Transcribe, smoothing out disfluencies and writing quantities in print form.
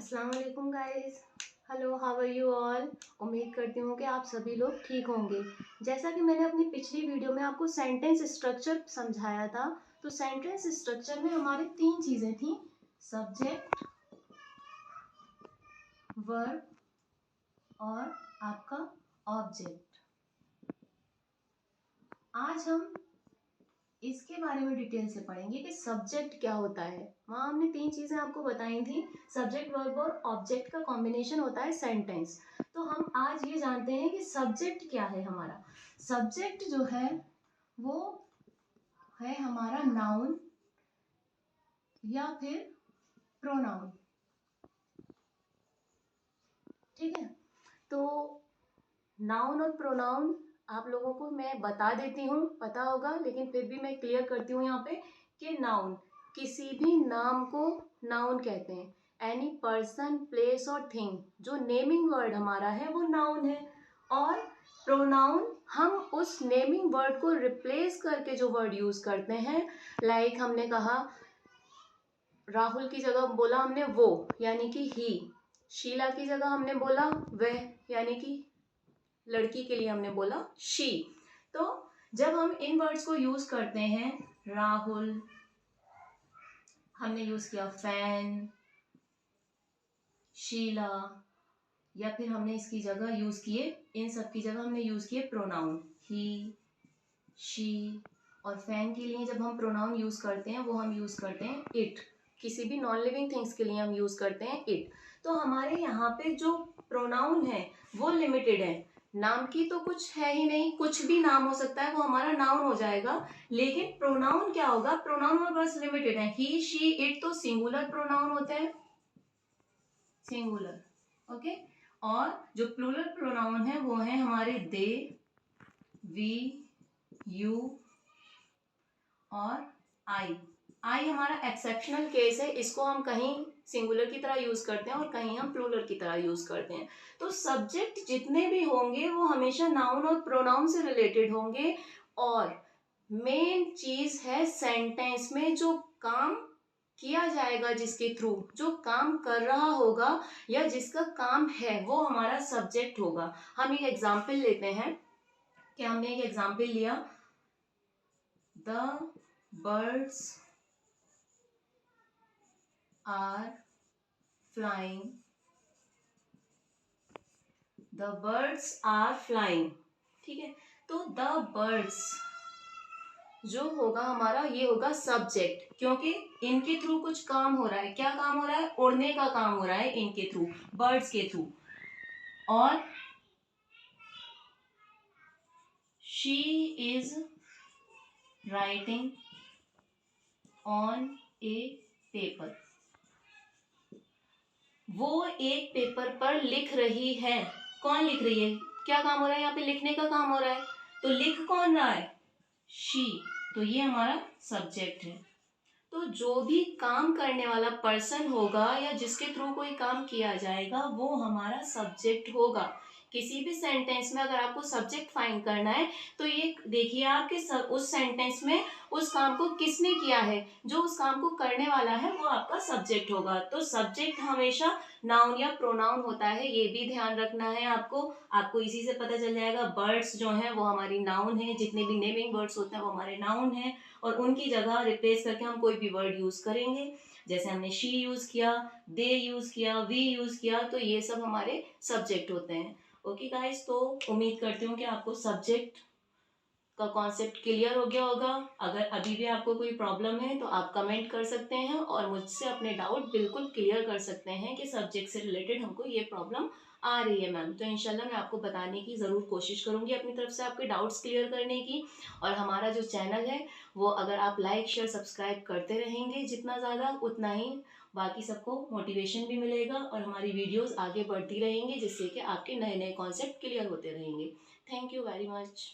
अस्सलाम वालेकुम guys. Hello, how are you all. उम्मीद करती हूँ कि आप सभी लोग ठीक होंगे। जैसा कि मैंने अपनी पिछली वीडियो में आपको सेंटेंस स्ट्रक्चर समझाया था, तो सेंटेंस स्ट्रक्चर में हमारे 3 चीज़ें थी: सब्जेक्ट, वर्ब और आपका ऑब्जेक्ट। आज हम इसके बारे में डिटेल से पढ़ेंगे कि सब्जेक्ट क्या होता है। वहाँ हमने 3 चीज़ें आपको बताई थी। सब्जेक्ट, वर्ब और ऑब्जेक्ट का कॉम्बिनेशन होता है सेंटेंस। तो हम आज ये जानते हैं कि सब्जेक्ट क्या है। हमारा सब्जेक्ट जो है वो है हमारा नाउन या फिर प्रोनाउन। ठीक है, तो नाउन और प्रोनाउन आप लोगों को मैं बता देती हूँ, पता होगा, लेकिन फिर भी मैं क्लियर करती हूँ यहाँ पे कि नाउन, किसी भी नाम को नाउन कहते हैं। एनी पर्सन, प्लेस और थिंग, जो नेमिंग वर्ड हमारा है वो नाउन है। और प्रोनाउन हम उस नेमिंग वर्ड को रिप्लेस करके जो वर्ड यूज करते हैं। लाइक हमने कहा राहुल की जगह बोला हमने वो, यानी कि ही। शीला की जगह हमने बोला वह, यानी कि लड़की के लिए हमने बोला शी। तो जब हम इन वर्ड्स को यूज करते हैं, राहुल, हमने यूज किया फैन, शीला, या फिर हमने इसकी जगह यूज किए, इन सब की जगह हमने यूज किए प्रोनाउन ही, शी। और फैन के लिए जब हम प्रोनाउन यूज करते हैं वो हम यूज करते हैं इट। किसी भी नॉन लिविंग थिंग्स के लिए हम यूज करते हैं इट। तो हमारे यहाँ पे जो प्रोनाउन है वो लिमिटेड है। नाम की तो कुछ है ही नहीं, कुछ भी नाम हो सकता है, वो हमारा नाउन हो जाएगा। लेकिन प्रोनाउन क्या होगा, प्रोनाउन में बस लिमिटेड है। ही, शी, इट तो सिंगुलर प्रोनाउन होते हैं, सिंगुलर। ओके। और जो प्लूरल प्रोनाउन है वो है हमारे दे, वी, यू और आई। आई हमारा एक्सेप्शनल केस है, इसको हम कहीं सिंगुलर की तरह यूज करते हैं और कहीं हम प्लूरल की तरह यूज करते हैं। तो सब्जेक्ट जितने भी होंगे वो हमेशा नाउन और प्रोनाउन से रिलेटेड होंगे। और मेन चीज है सेंटेंस में जो काम किया जाएगा, जिसके थ्रू जो काम कर रहा होगा या जिसका काम है, वो हमारा सब्जेक्ट होगा। हम एक एग्जाम्पल लेते हैं कि हमने एक एग्जाम्पल लिया, the birds are flying. The birds are flying. ठीक है, तो the birds जो होगा हमारा, ये होगा सब्जेक्ट, क्योंकि इनके थ्रू कुछ काम हो रहा है। क्या काम हो रहा है? उड़ने का काम हो रहा है इनके थ्रू, बर्ड्स के थ्रू। और she is writing on a paper. वो एक पेपर पर लिख रही है। कौन लिख रही है? क्या काम हो रहा है यहाँ पे? लिखने का काम हो रहा है। तो लिख कौन रहा है? शी। तो ये हमारा सब्जेक्ट है। तो जो भी काम करने वाला पर्सन होगा या जिसके थ्रू कोई काम किया जाएगा वो हमारा सब्जेक्ट होगा। किसी भी सेंटेंस में अगर आपको सब्जेक्ट फाइंड करना है तो ये देखिए आप कि उस सेंटेंस में उस काम को किसने किया है, जो उस काम को करने वाला है वो आपका सब्जेक्ट होगा। तो सब्जेक्ट हमेशा नाउन या प्रोनाउन होता है, ये भी ध्यान रखना है आपको इसी से पता चल जाएगा। बर्ड्स जो हैं वो हमारी नाउन है, जितने भी नेमिंग वर्ड्स होते हैं वो हमारे नाउन है। और उनकी जगह रिप्लेस करके हम कोई भी वर्ड यूज करेंगे, जैसे हमने शी यूज किया, दे यूज किया, वी यूज किया, तो ये सब हमारे सब्जेक्ट होते हैं। ओके गाइस, तो उम्मीद करती हूँ कि आपको सब्जेक्ट का कॉन्सेप्ट क्लियर हो गया होगा। अगर अभी भी आपको कोई प्रॉब्लम है तो आप कमेंट कर सकते हैं और मुझसे अपने डाउट बिल्कुल क्लियर कर सकते हैं कि सब्जेक्ट से रिलेटेड हमको ये प्रॉब्लम आ रही है मैम। तो इंशाल्लाह मैं आपको बताने की ज़रूर कोशिश करूँगी, अपनी तरफ से आपके डाउट्स क्लियर करने की। और हमारा जो चैनल है वो अगर आप लाइक शेयर सब्सक्राइब करते रहेंगे जितना ज़्यादा, उतना ही बाकी सबको मोटिवेशन भी मिलेगा और हमारी वीडियोस आगे बढ़ती रहेंगी, जिससे कि आपके नए नए कॉन्सेप्ट क्लियर होते रहेंगे। Thank you very much.